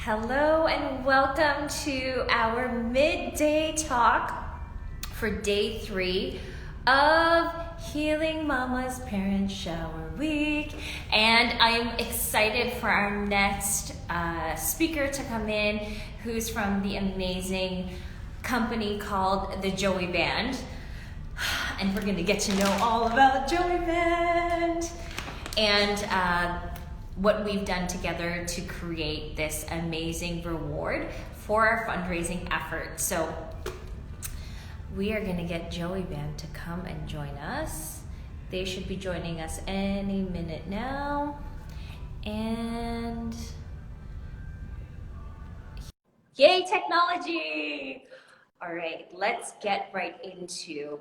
Hello and welcome to our midday talk for day 3 of Healing Mama's Parent Shower Week. And I'm excited for our next speaker to come in, who's from the amazing company called the Joeyband. And we're gonna get to know all about Joeyband and what we've done together to create this amazing reward for our fundraising effort. So we are gonna get Joeyband to come and join us. They should be joining us any minute now. And yay, technology! All right, let's get right into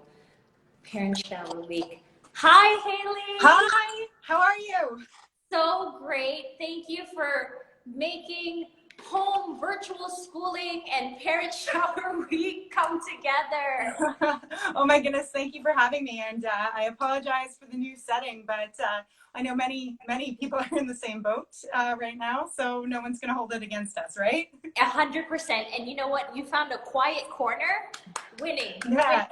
Parent Shower Week. Hi, Hayley. Hi, how are you? So great. Thank you for making home virtual schooling and Parent Shower Week come together. Oh my goodness, thank you for having me. And I apologize for the new setting, but I know many people are in the same boat right now, so no one's going to hold it against us, right? 100%. And you know what? You found a quiet corner. Winning. Yeah.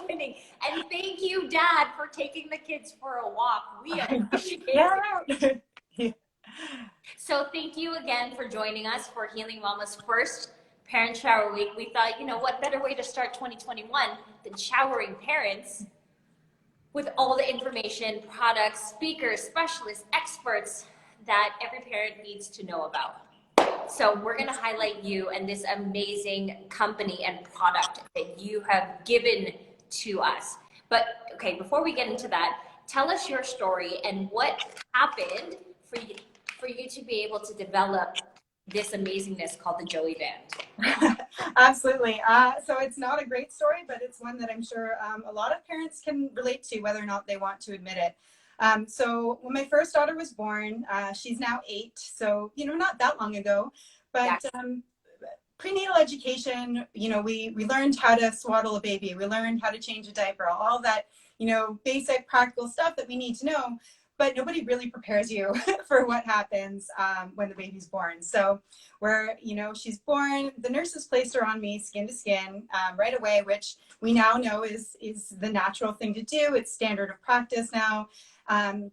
Winning. And thank you, Dad, for taking the kids for a walk. We appreciate it. Yeah. So thank you again for joining us for Healing Mama's first Parent Shower Week. We thought, you know, what better way to start 2021 than showering parents with all the information, products, speakers, specialists, experts that every parent needs to know about. So we're going to highlight you and this amazing company and product that you have given to us. But okay, before we get into that, tell us your story and what happened for you to be able to develop this amazingness called the Joeyband. Absolutely. So it's not a great story, but it's one that I'm sure a lot of parents can relate to, whether or not they want to admit it. So when my first daughter was born, she's now 8, so, you know, not that long ago, but Yes. Prenatal education, you know, we learned how to swaddle a baby, we learned how to change a diaper, all that, you know, basic practical stuff that we need to know, but nobody really prepares you for what happens when the baby's born. So you know, she's born, the nurses placed her on me skin to skin right away, which we now know is the natural thing to do. It's standard of practice now. And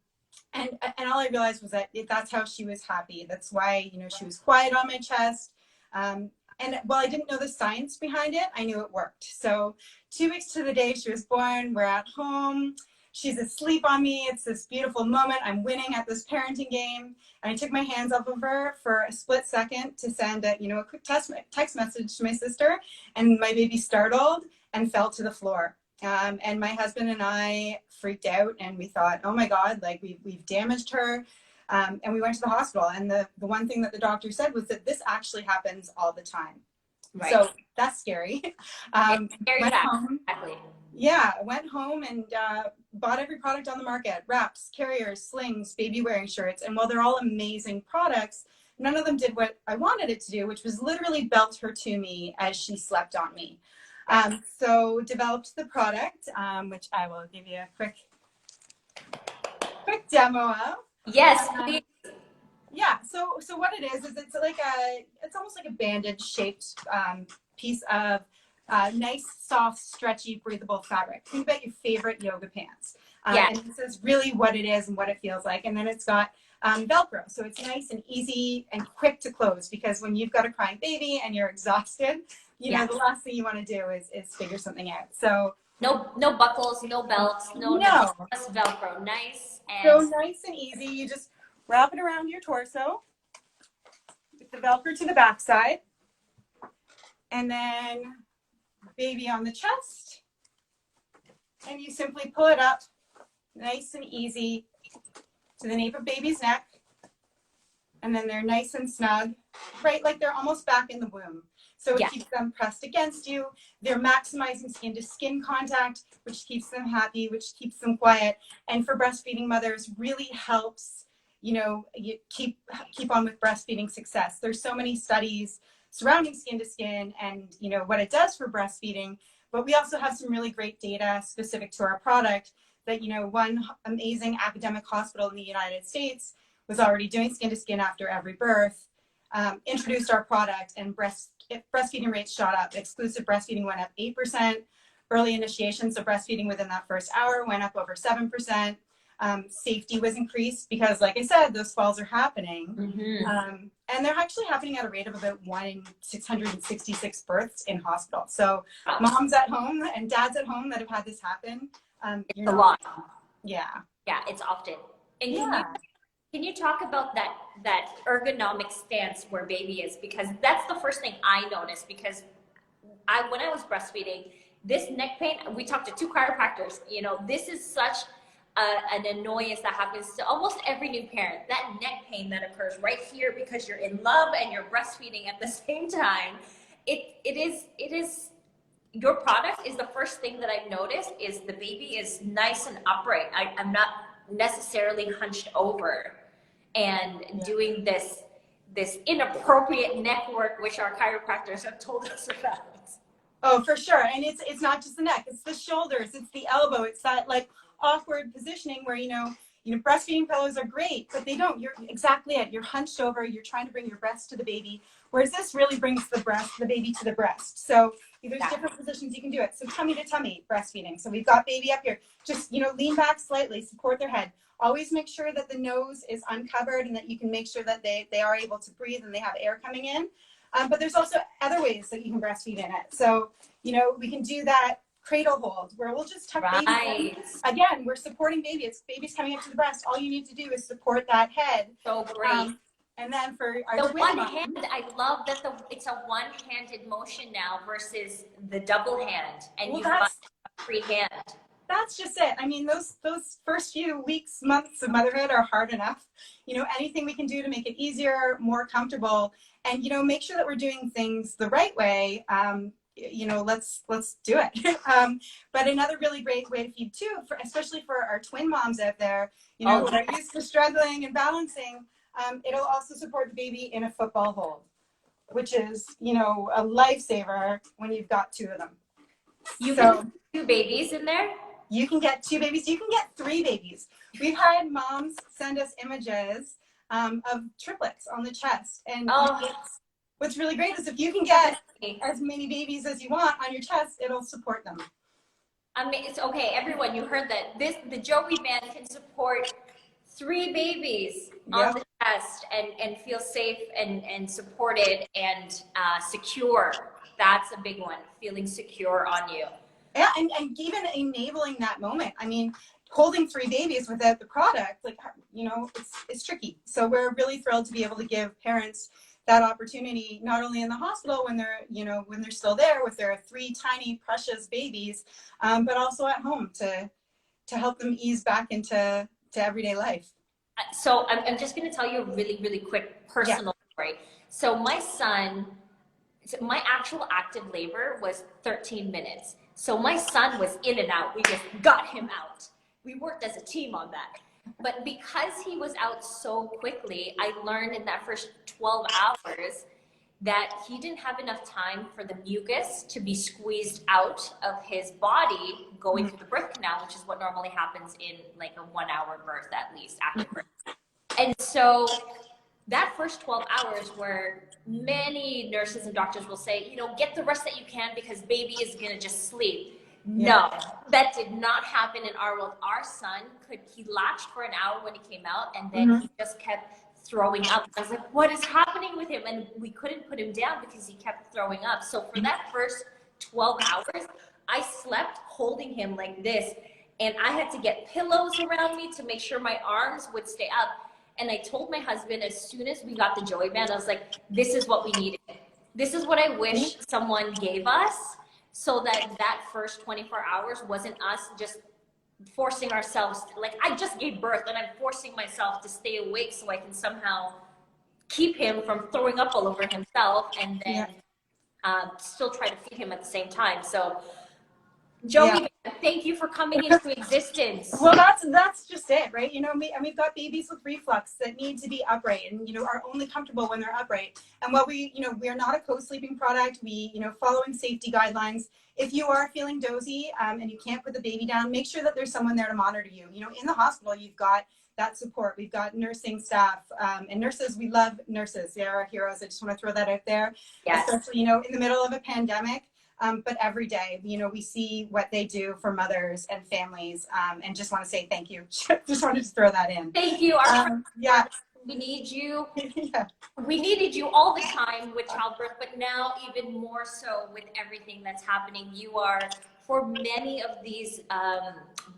all I realized was that that's how she was happy. That's why, you know, she was quiet on my chest. And while I didn't know the science behind it, I knew it worked. So 2 weeks to the day she was born, we're at home. She's asleep on me. It's this beautiful moment. I'm winning at this parenting game. And I took my hands off of her for a split second to send a quick text message to my sister. And my baby startled and fell to the floor. And my husband and I freaked out and we thought, oh my God, like we've damaged her. And we went to the hospital. And the one thing that the doctor said was that this actually happens all the time. Right. So that's scary. It's scary. Exactly. Yeah, I went home and bought every product on the market: wraps, carriers, slings, baby wearing shirts. And while they're all amazing products, none of them did what I wanted it to do, which was literally belt her to me as she slept on me. So developed the product, which I will give you a quick demo of. Yes, please. Yeah, so what it is it's almost like a bandage shaped piece of nice, soft, stretchy, breathable fabric. Think about your favorite yoga pants. And this is really what it is and what it feels like. And then it's got Velcro. So it's nice and easy and quick to close, because when you've got a crying baby and you're exhausted, you know, the last thing you want to do is figure something out. So no buckles, no belts, no. Just Velcro. Nice and so nice and easy. You just wrap it around your torso with the Velcro to the backside. And then baby on the chest, and you simply pull it up nice and easy to the nape of baby's neck, and then they're nice and snug, right, like they're almost back in the womb. So it keeps them pressed against you. They're maximizing skin to skin contact, which keeps them happy, which keeps them quiet. And for breastfeeding mothers, really helps, you know, you keep on with breastfeeding success. There's so many studies surrounding skin to skin and, you know, what it does for breastfeeding. But we also have some really great data specific to our product that, you know, one amazing academic hospital in the United States was already doing skin to skin after every birth. introduced our product, and breastfeeding rates shot up. Exclusive breastfeeding went up 8%. Early initiation, so breastfeeding within that first hour, went up over 7%. Safety was increased because, like I said, those falls are happening. And they're actually happening at a rate of about 1 in 666 births in hospital. So moms at home and dads at home that have had this happen, it's a lot. Yeah. Yeah, it's often. And can you talk about that ergonomic stance where baby is? Because that's the first thing I noticed, because when I was breastfeeding, this neck pain, we talked to 2 chiropractors, this is such an annoyance that happens to almost every new parent, that neck pain that occurs right here because you're in love and you're breastfeeding at the same time. It is your product is the first thing that I've noticed is the baby is nice and upright. I'm not necessarily hunched over and doing this inappropriate neck work, which our chiropractors have told us about. Oh, for sure. And it's not just the neck, it's the shoulders, it's the elbow, it's that like awkward positioning where, breastfeeding pillows are great, but they don't. You're exactly it. You're hunched over, you're trying to bring your breast to the baby, whereas this really brings the baby to the breast. So there's different positions you can do it. So tummy to tummy breastfeeding. So we've got baby up here. Just, lean back slightly, support their head. Always make sure that the nose is uncovered and that you can make sure that they are able to breathe and they have air coming in. But there's also other ways that you can breastfeed in it. So, we can do that cradle hold where we'll just tuck baby in. Again, we're supporting baby. It's baby's coming up to the breast. All you need to do is support that head. So great. And then for our the one hand, I love that it's a one-handed motion now versus the double hand, and you've got a free hand. That's just it. I mean, those first few weeks, months of motherhood are hard enough. Anything we can do to make it easier, more comfortable, and make sure that we're doing things the right way. Let's do it. But another really great way to feed too, especially for our twin moms out there, who are used to struggling and balancing. It'll also support the baby in a football hold, which is, a lifesaver when you've got 2 of them. You can get 2 babies in there? You can get 2 babies. You can get 3 babies. We've had moms send us images of triplets on the chest. And what's really great is if you can get as many babies as you want on your chest, it'll support them. I mean, it's okay, everyone, you heard that. The Joeyband can support 3 babies on the chest and feel safe and supported and secure. That's a big one, feeling secure on you. Yeah, and even enabling that moment. I mean, holding 3 babies without the product, it's tricky. So we're really thrilled to be able to give parents that opportunity, not only in the hospital when they're still there with their 3 tiny precious babies, but also at home to help them ease back into everyday life. So I'm just going to tell you a really, really quick personal story. So my actual active labor was 13 minutes. So my son was in and out. We just got him out. We worked as a team on that. But because he was out so quickly, I learned in that first 12 hours that he didn't have enough time for the mucus to be squeezed out of his body going through the birth canal, which is what normally happens in like a 1-hour birth, at least after birth. And so that first 12 hours where many nurses and doctors will say, get the rest that you can because baby is going to just sleep. No, that did not happen in our world. Our son he latched for an hour when he came out, and then he just kept throwing up. I was like, what is happening with him? And we couldn't put him down because he kept throwing up. So for that first 12 hours, I slept holding him like this, and I had to get pillows around me to make sure my arms would stay up. And I told my husband as soon as we got the Joeyband, I was like, this is what we needed. This is what I wish someone gave us, so that first 24 hours wasn't us just forcing ourselves. Like, I just gave birth and I'm forcing myself to stay awake so I can somehow keep him from throwing up all over himself and then still try to feed him at the same time. So Joey, thank you for coming into existence. Well, that's just it, right? We've got babies with reflux that need to be upright and, are only comfortable when they're upright. And while we are not a co-sleeping product, we, following safety guidelines. If you are feeling dozy and you can't put the baby down, make sure that there's someone there to monitor you. In the hospital, you've got that support. We've got nursing staff and nurses. We love nurses. They're our heroes. I just want to throw that out there. Yes. Especially, you know, in the middle of a pandemic. But every day, you know, we see what they do for mothers and families, and just want to say thank you. Just wanted to throw that in. Thank you. Yeah. We need you. Yeah. We needed you all the time with childbirth, but now even more so with everything that's happening. You are, for many of these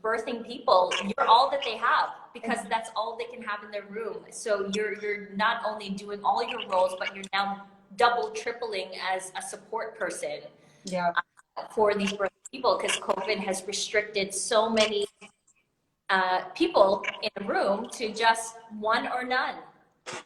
birthing people, you're all that they have, because that's all they can have in their room. So you're not only doing all your roles, but you're now double, tripling as a support person. Yeah. For these birthing people, because COVID has restricted so many people in a room to just one or none.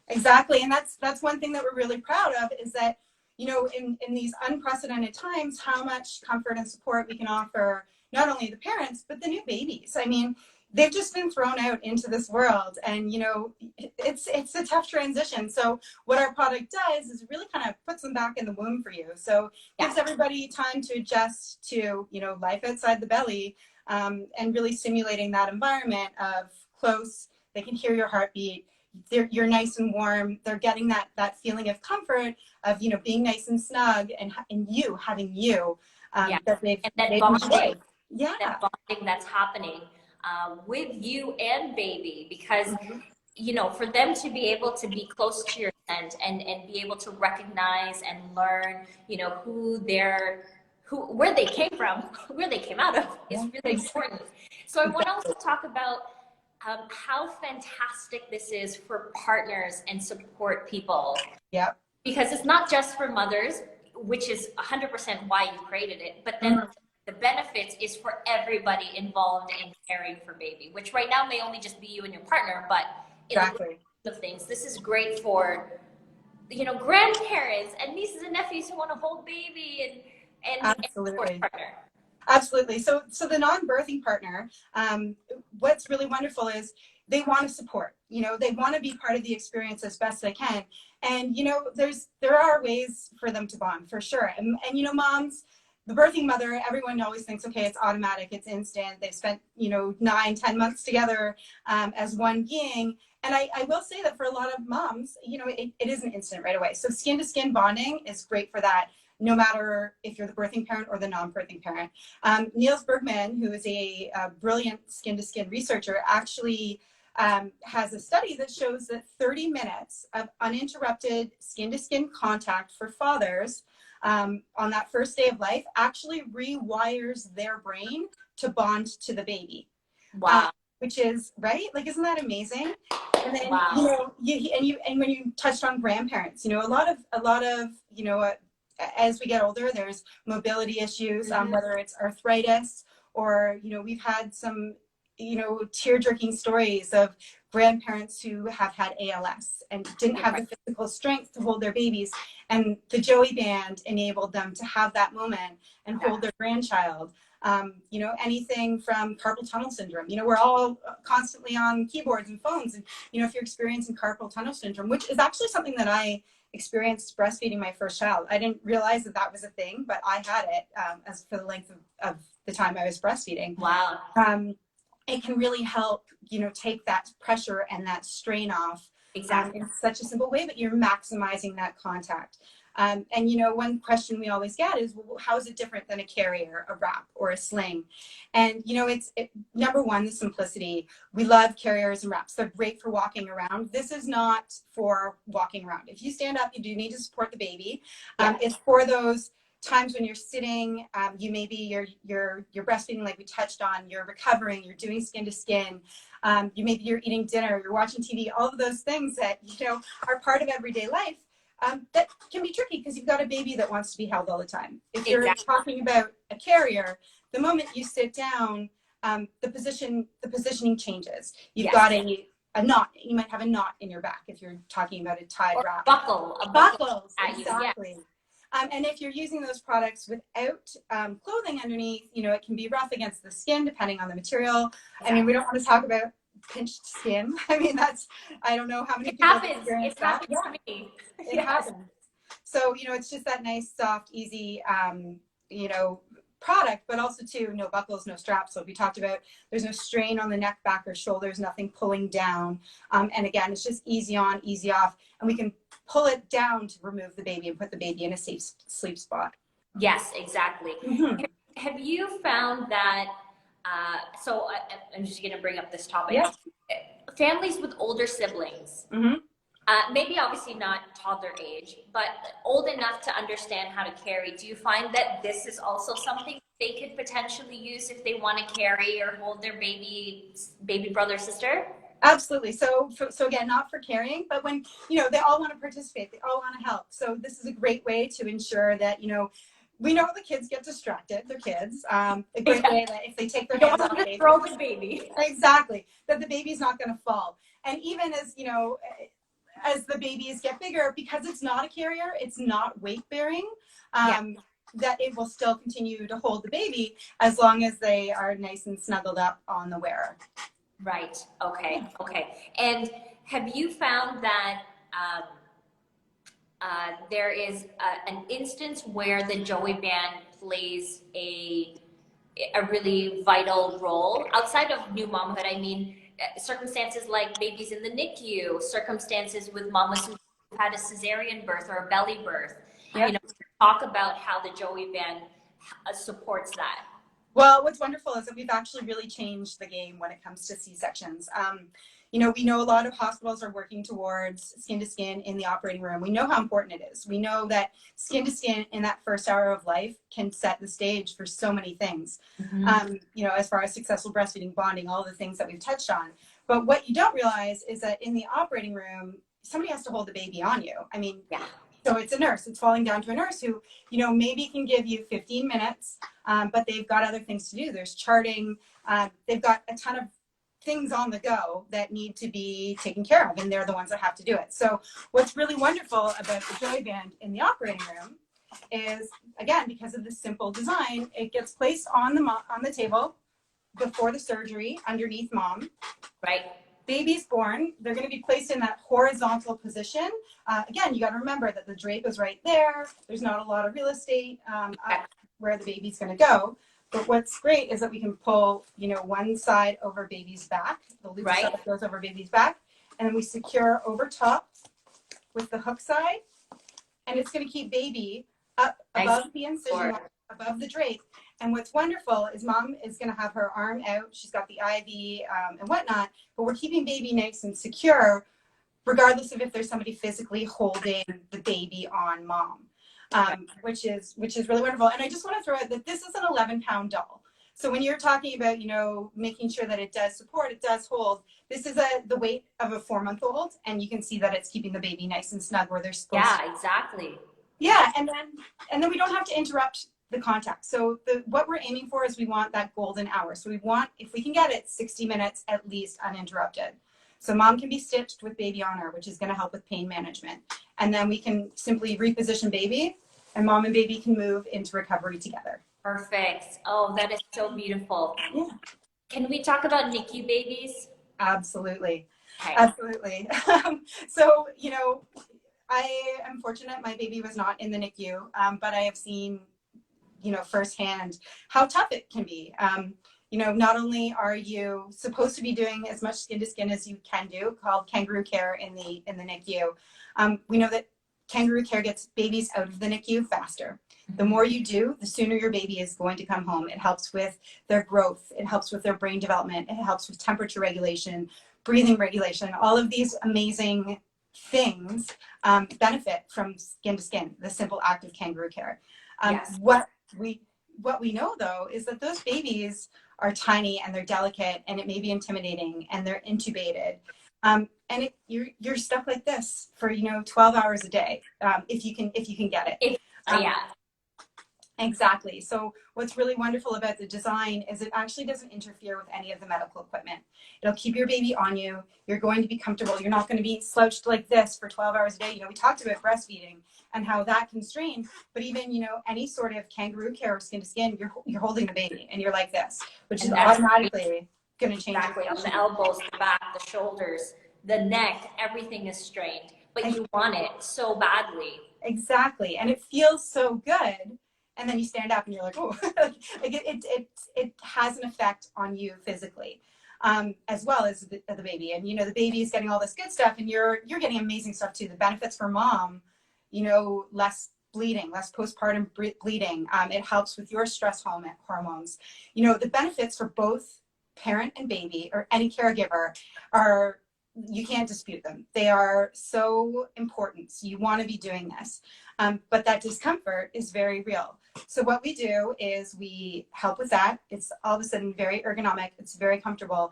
Exactly. And that's one thing that we're really proud of, is that, you know, in these unprecedented times, how much comfort and support we can offer not only the parents, but the new babies. I mean, they've just been thrown out into this world, and, you know, it's a tough transition. So what our product does is really kind of puts them back in the womb for you. So gives everybody time to adjust to, you know, life outside the belly, and really simulating that environment of close. They can hear your heartbeat. You're nice and warm. They're getting that feeling of comfort of, you know, being nice and snug, and you having you. That they've, and that they've bonding, enjoyed. Yeah, that bonding that's happening with you and baby, because you know, for them to be able to be close to your scent and be able to recognize and learn, you know, where they came from, where they came out of, is really important. So I want to also talk about how fantastic this is for partners and support people. Yep. Because it's not just for mothers, which is 100% why you created it, but then the benefits is for everybody involved in caring for baby, which right now may only just be you and your partner, but in the grand scheme of things, this is great for, you know, grandparents and nieces and nephews who want to hold baby and Absolutely. partner. Absolutely. So the non-birthing partner, what's really wonderful is they want to support, you know, they want to be part of the experience as best they can. And, you know, there are ways for them to bond, for sure. And you know, moms, the birthing mother, everyone always thinks, okay, it's automatic, it's instant. They've spent, you know, 9-10 months together as one being. And I will say that for a lot of moms, you know, it isn't instant right away. So skin to skin bonding is great for that, no matter if you're the birthing parent or the non-birthing parent. Niels Bergman, who is a brilliant skin-to-skin researcher, actually has a study that shows that 30 minutes of uninterrupted skin-to-skin contact for fathers on that first day of life actually rewires their brain to bond to the baby. Wow. Which is, right? Like, isn't that amazing? And then, you know, and when you touched on grandparents, you know, a lot of, you know, as we get older, there's mobility issues, whether it's arthritis or, you know, we've had some, you know, tear-jerking stories of grandparents who have had ALS and didn't have the physical strength to hold their babies. And the Joeyband enabled them to have that moment and hold their grandchild. You know, anything from carpal tunnel syndrome. You know, we're all constantly on keyboards and phones. And, you know, if you're experiencing carpal tunnel syndrome, which is actually something that I experienced breastfeeding my first child. I didn't realize that was a thing, but I had it as for the length of the time I was breastfeeding. Wow. It can really help, you know, take that pressure and that strain off in such a simple way that you're maximizing that contact. And, you know, one question we always get is, well, how is it different than a carrier, a wrap, or a sling? And, you know, number one, the simplicity. We love carriers and wraps. They're great for walking around. This is not for walking around. If you stand up, you do need to support the baby. It's for those times when you're sitting, you maybe you're breastfeeding, like we touched on, you're recovering, you're doing skin to skin, you're eating dinner, you're watching TV, all of those things that, you know, are part of everyday life. That can be tricky because you've got a baby that wants to be held all the time. If you're talking about a carrier, the moment you sit down, the positioning changes. You've got a knot. You might have a knot in your back if you're talking about a tied wrap. Buckles, exactly. And if you're using those products without clothing underneath, you know, it can be rough against the skin depending on the material. I mean, we don't want to talk about pinched skin. I mean, I don't know how many people have experienced that. It happens to me. It happens. So, you know, it's just that nice, soft, easy, you know, product, but also too, no buckles, no straps. So we talked about there's no strain on the neck, back, or shoulders, nothing pulling down. And again, it's just easy on, easy off. And we can pull it down to remove the baby and put the baby in a safe sleep spot. Yes, exactly. Mm-hmm. Have you found that, I'm just going to bring up this topic. Yeah. Families with older siblings, Mm-hmm. Maybe obviously not toddler age, but old enough to understand how to carry. Do you find that this is also something they could potentially use if they want to carry or hold their baby brother or sister? Absolutely. So again, not for carrying, but when, they all want to participate, they all want to help. So this is a great way to ensure that, we know the kids get distracted, they're kids. A great way that if they take their hands off the baby. Throw the baby. Exactly. That the baby's not going to fall. And even as the babies get bigger, because it's not a carrier, it's not weight bearing, that it will still continue to hold the baby as long as they are nice and snuggled up on the wearer. Right. Okay. Okay. And have you found that there is an instance where the Joeyband plays a really vital role outside of new momhood? I mean, circumstances like babies in the NICU, circumstances with mamas who had a cesarean birth or a belly birth. Yep. Talk about how the Joeyband supports that. Well, what's wonderful is that we've actually really changed the game when it comes to C-sections. We know a lot of hospitals are working towards skin to skin in the operating room. We know how important it is. We know that skin to skin in that first hour of life can set the stage for so many things. Mm-hmm. As far as successful breastfeeding, bonding, all the things that we've touched on. But what you don't realize is that in the operating room, somebody has to hold the baby on you. I mean, yeah. So it's a nurse. It's falling down to a nurse who, maybe can give you 15 minutes, but they've got other things to do. There's charting. They've got a ton of things on the go that need to be taken care of, and they're the ones that have to do it. So what's really wonderful about the Joeyband in the operating room is, again, because of the simple design, it gets placed on the table before the surgery underneath mom. Right. Baby's born, they're going to be placed in that horizontal position. Again, you got to remember that the drape is right there. There's not a lot of real estate up where the baby's going to go. But what's great is that we can pull, one side over baby's back. The loop side goes over baby's back. And then we secure over top with the hook side. And it's going to keep baby up above the incision, above the drape. And what's wonderful is mom is going to have her arm out. She's got the IV and whatnot. But we're keeping baby nice and secure, regardless of if there's somebody physically holding the baby on mom. Which is really wonderful. And I just want to throw out that this is an 11-pound doll. So when you're talking about, making sure that it does support, it does hold, this is the weight of a 4-month-old, and you can see that it's keeping the baby nice and snug where they're supposed to. Yeah, exactly. Yeah, and then we don't have to interrupt the contact. So what we're aiming for is we want that golden hour. So we want, if we can get it, 60 minutes at least uninterrupted. So mom can be stitched with baby on her, which is going to help with pain management. And then we can simply reposition baby, and mom and baby can move into recovery together. Perfect. Oh, that is so beautiful. Yeah. Can we talk about NICU babies? Absolutely. Okay. Absolutely. So, I am fortunate my baby was not in the NICU, but I have seen, firsthand how tough it can be. Not only are you supposed to be doing as much skin to skin as you can do, called kangaroo care in the NICU. We know that kangaroo care gets babies out of the NICU faster. The more you do, the sooner your baby is going to come home. It helps with their growth. It helps with their brain development. It helps with temperature regulation, breathing regulation. All of these amazing things benefit from skin to skin, the simple act of kangaroo care. Yes. What we know, though, is that those babies are tiny and they're delicate, and it may be intimidating, and they're intubated. And you're stuck like this for 12 hours a day, if you can get it. Yeah. Exactly. So what's really wonderful about the design is it actually doesn't interfere with any of the medical equipment. It'll keep your baby on you. You're going to be comfortable. You're not going to be slouched like this for 12 hours a day. We talked about breastfeeding and how that can strain, but even, any sort of kangaroo care or skin to skin, you're holding the baby and you're like this, which is automatically going to change. Exactly. On the elbows, the back, the shoulders, the neck, everything is strained, but you want it so badly. Exactly. And it feels so good. and then you stand up and you're like, oh, it has an effect on you physically, as well as the baby. And, the baby is getting all this good stuff, and you're getting amazing stuff too. The benefits for mom, less bleeding, less postpartum bleeding. It helps with your stress hormones. The benefits for both parent and baby, or any caregiver, you can't dispute them. They are so important. So you want to be doing this. But that discomfort is very real. So what we do is we help with that. It's all of a sudden very ergonomic. It's very comfortable.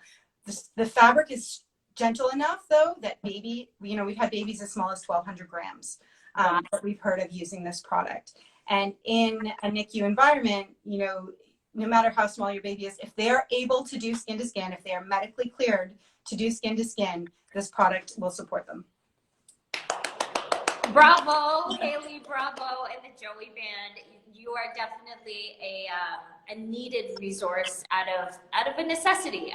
The fabric is gentle enough, though, that we've had babies as small as 1,200 grams that we've heard of using this product. And in a NICU environment, no matter how small your baby is, if they're able to do skin to skin, if they are medically cleared to do skin to skin, this product will support them. Bravo, Hayley, bravo, and the Joeyband. You are definitely a needed resource out of a necessity,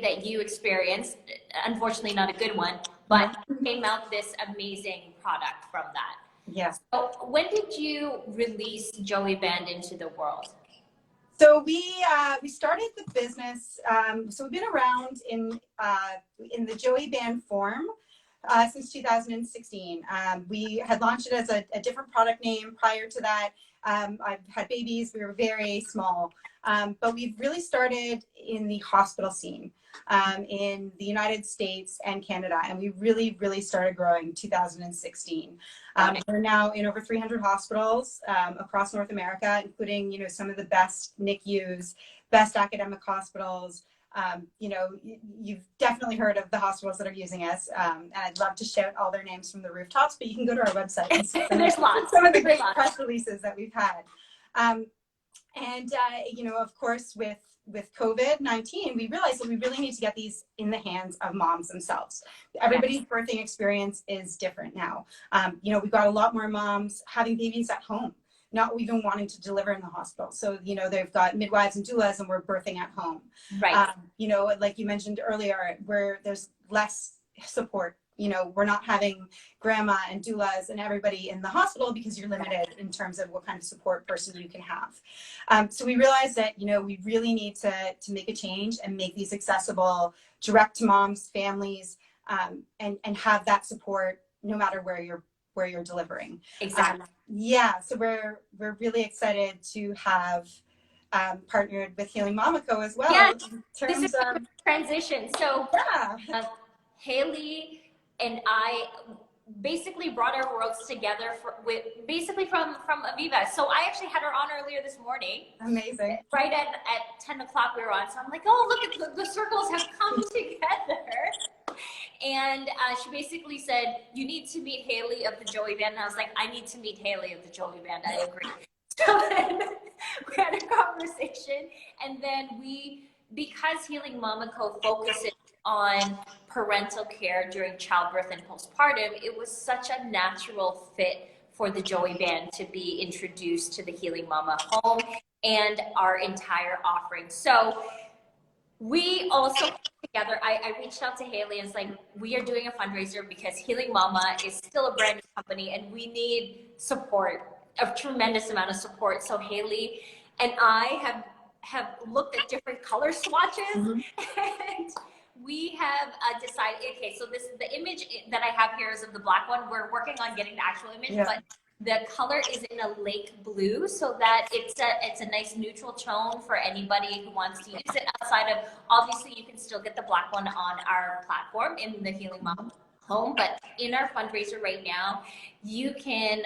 that you experienced. Unfortunately, not a good one, but came out this amazing product from that. Yeah. So when did you release Joeyband into the world? So we started the business. So we've been around in the Joeyband form since 2016. We had launched it as a different product name prior to that. I've had babies. We were very small, but we've really started in the hospital scene in the United States and Canada, and we really, really started growing in 2016. We're now in over 300 hospitals across North America, including some of the best NICUs, best academic hospitals. You've definitely heard of the hospitals that are using us, and I'd love to shout all their names from the rooftops, but you can go to our website and see There's lots. Some of the great press releases that we've had. Of course, with COVID-19, we realized that we really need to get these in the hands of moms themselves. Everybody's birthing experience is different now. We've got a lot more moms having babies at home, not even wanting to deliver in the hospital. So, they've got midwives and doulas, and we're birthing at home. Right. Like you mentioned earlier, where there's less support. We're not having grandma and doulas and everybody in the hospital because you're limited in terms of what kind of support person you can have. So we realized that, we really need to make a change and make these accessible direct to moms, families, and have that support no matter where you're delivering. Exactly. So we're really excited to have partnered with Healing Mama Co as well. Yeah, this is a transition. So Hayley and I basically brought our worlds together from Aviva. So I actually had her on earlier this morning. Amazing. Right at 10 o'clock we were on. So I'm like, oh, look at the circles have come together. And she basically said, you need to meet Hayley of the Joeyband. And I was like, I need to meet Hayley of the Joeyband. I agree. So then we had a conversation, and then because Healing Mama Co focuses on parental care during childbirth and postpartum, it was such a natural fit for the Joeyband to be introduced to the Healing Mama home and our entire offering. So we also together, I reached out to Hayley and was like, we are doing a fundraiser because Healing Mama is still a brand new company and we need support, a tremendous amount of support. So Hayley and I have looked at different color swatches, and we have decided, okay, so the image that I have here is of the black one. We're working on getting the actual image, but the color is in a lake blue, so that it's a nice neutral tone for anybody who wants to use it. Outside of, obviously, you can still get the black one on our platform in the Healing Mama home, but in our fundraiser right now, you can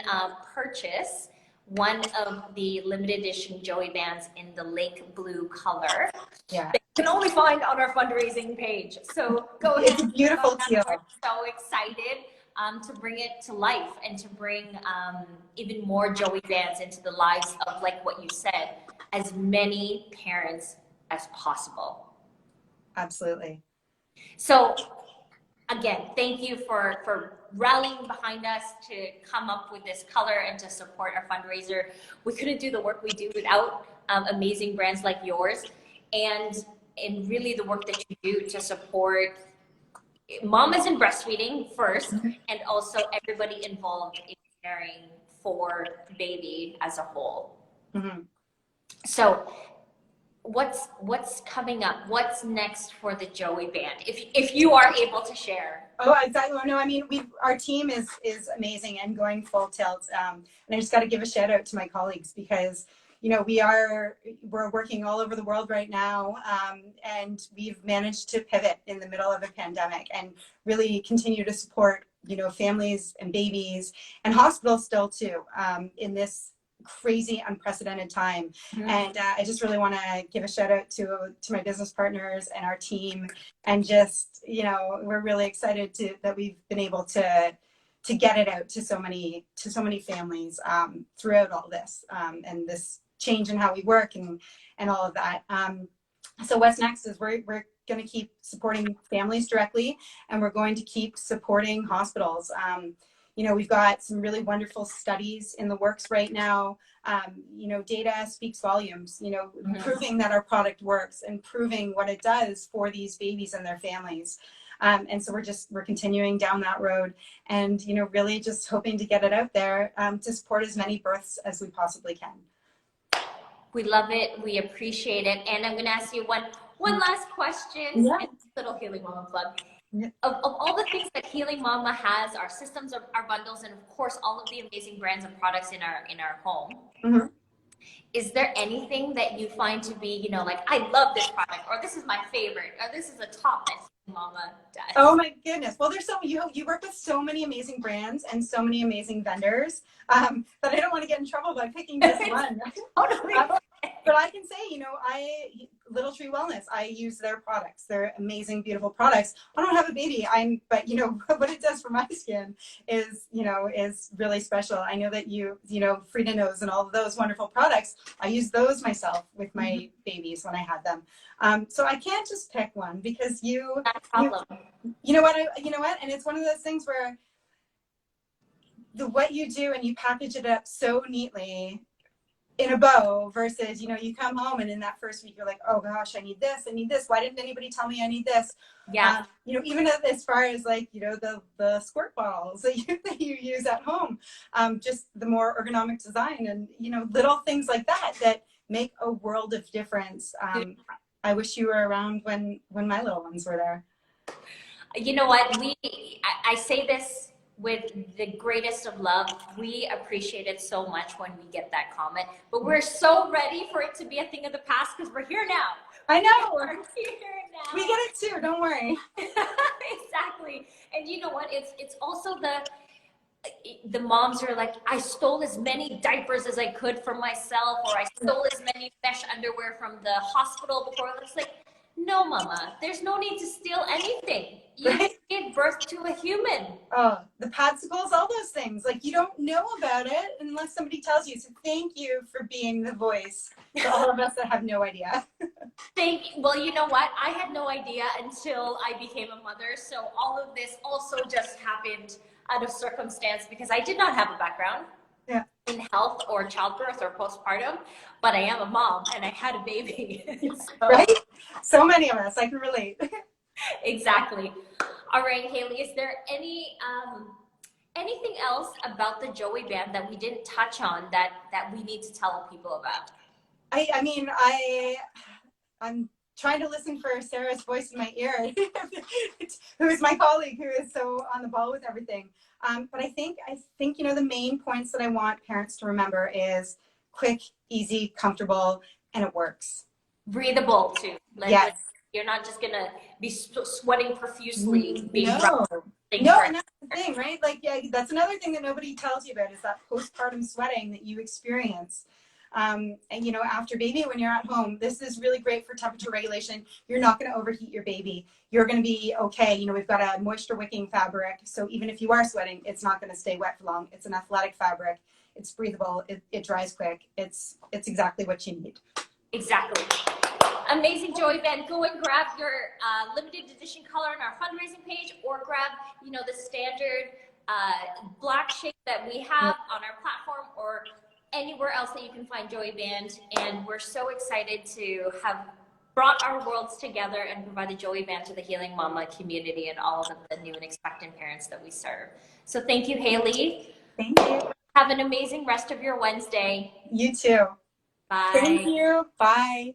purchase one of the limited edition Joeybands in the lake blue color. Yeah, that you can only find on our fundraising page. So go ahead. It's a beautiful teal. We're so excited to bring it to life and to bring even more Joeybands into the lives of, like what you said, as many parents as possible. Absolutely. So again, thank you for rallying behind us to come up with this color and to support our fundraiser. We couldn't do the work we do without amazing brands like yours, and really the work that you do to support mamas in breastfeeding first, and also everybody involved in caring for the baby as a whole. Mm-hmm. So what's coming up? What's next for the Joeyband? If you are able to share. Oh, exactly. Well, no, I mean, our team is amazing and going full tilt. And I just got to give a shout out to my colleagues because, you know, we're working all over the world right now, and we've managed to pivot in the middle of a pandemic and really continue to support, you know, families and babies and hospitals still too, in this crazy, unprecedented time. Mm-hmm. And I just really want to give a shout out to my business partners and our team, and just, you know, we're really excited that we've been able to get it out to so many families throughout all this, and this change in how we work and all of that. So what's next is we're going to keep supporting families directly, and we're going to keep supporting hospitals. You know, we've got some really wonderful studies in the works right now. You know, data speaks volumes, you know, mm-hmm. proving that our product works and proving what it does for these babies and their families. And so we're continuing down that road, and, you know, really just hoping to get it out there to support as many births as we possibly can. We love it. We appreciate it. And I'm going to ask you one last question. Yeah. Little Healing Mama plug. Yeah. Of all the things that Healing Mama has, our systems, our bundles, and of course all of the amazing brands and products in our home, mm-hmm. is there anything that you find to be, you know, like, I love this product, or this is my favorite, or this is a top that Healing Mama does? Oh my goodness. Well, there's you work with so many amazing brands and so many amazing vendors that I don't want to get in trouble by picking just one. But I can say, you know, Little Tree Wellness, I use their products. They're amazing, beautiful products. I don't have a baby, but you know, what it does for my skin is, you know, is really special. I know that you know, Frida knows, and all of those wonderful products, I use those myself with my mm-hmm. babies when I had them. So I can't just pick one because you know what, and it's one of those things where what you do and you package it up so neatly in a bow versus, you know, you come home and in that first week you're like, oh gosh, I need this. Why didn't anybody tell me I need this? Yeah. You know, even as far as like, you know, the squirt bottles that you use at home, just the more ergonomic design and, you know, little things like that make a world of difference. I wish you were around when my little ones were there. You know what? I say this with the greatest of love. We appreciate it so much when we get that comment, but we're so ready for it to be a thing of the past because we're here now. I know. We're here now. We get it too. Don't worry. Exactly. And you know what? It's also the moms are like, I stole as many diapers as I could for myself, or I stole as many mesh underwear from the hospital before. It's like, no, Mama, there's no need to steal anything. You right? Give birth to a human. Oh, the padsicles, all those things. Like, you don't know about it unless somebody tells you. So thank you for being the voice for all of us that have no idea. Well, you know what? I had no idea until I became a mother. So all of this also just happened out of circumstance because I did not have a background in health or childbirth or postpartum, but I am a mom and I had a baby. So, right? So many of us, I can relate. Exactly. All right, Hayley, is there anything else about the Joeyband that we didn't touch on that we need to tell people about? I mean, I'm trying to listen for Sarah's voice in my ear, who is my colleague, who is so on the ball with everything. But I think, you know, the main points that I want parents to remember is quick, easy, comfortable, and it works. Breathable too. Yes. You're not just gonna be sweating profusely. No, and that's the thing, right? Like, yeah, that's another thing that nobody tells you about is that postpartum sweating that you experience. And you know, after baby, when you're at home, this is really great for temperature regulation. You're not going to overheat your baby. You're going to be okay. You know, we've got a moisture wicking fabric, so even if you are sweating, it's not going to stay wet for long. It's an athletic fabric. It's breathable. It dries quick. It's exactly what you need. Exactly. Amazing Joeyband. Go and grab your limited edition color on our fundraising page, or grab, you know, the standard black shade that we have on our platform, or anywhere else that you can find Joeyband. And we're so excited to have brought our worlds together and provide the Joeyband to the Healing Mama community and all of the new and expectant parents that we serve. So thank you, Hayley. Thank you. Have an amazing rest of your Wednesday. You too. Thank Bye. you. Bye.